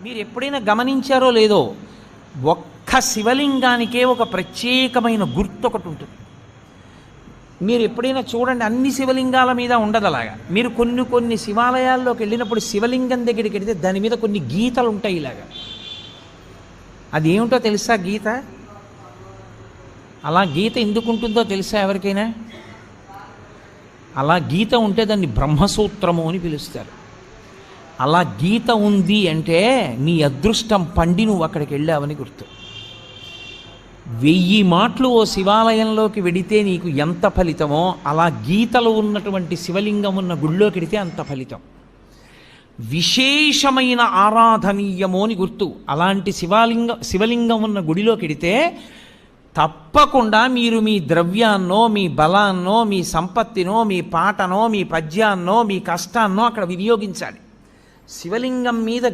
మీరు ఎప్పుడైనా గమనించారో లేదో, ఒక్క శివలింగానికే ఒక ప్రత్యేకమైన గుర్తు ఒకటి ఉంటుంది. మీరు ఎప్పుడైనా చూడండి, అన్ని శివలింగాల మీద ఉండదు అలాగా. మీరు కొన్ని కొన్ని శివాలయాల్లోకి వెళ్ళినప్పుడు శివలింగం దగ్గరికి వెళితే దాని మీద కొన్ని గీతలు ఉంటాయి ఇలాగా. అది ఏమిటో తెలుసా గీత? అలా గీత ఎందుకు ఉంటుందో తెలుసా ఎవరికైనా? అలా గీత ఉంటే దాన్ని బ్రహ్మసూత్రము అని పిలుస్తారు. అలా గీత ఉంది అంటే నీ అదృష్టం పండి నువ్వు అక్కడికి వెళ్ళావని గుర్తు. 1000 మాటలు ఓ శివాలయంలోకి వెడితే నీకు ఎంత ఫలితమో, అలా గీతలు ఉన్నటువంటి శివలింగం ఉన్న గుళ్ళోకి వెడితే అంత ఫలితం. విశేషమైన ఆరాధనీయమో అని గుర్తు. అలాంటి శివలింగం ఉన్న గుడిలోకి వెడితే తప్పకుండా మీరు మీ ద్రవ్యాన్నో, మీ బలాన్నో, మీ సంపత్తినో, మీ పాటనో, మీ పద్యాన్నో, మీ కష్టాన్నో అక్కడ వినియోగించాలి. శివలింగం మీద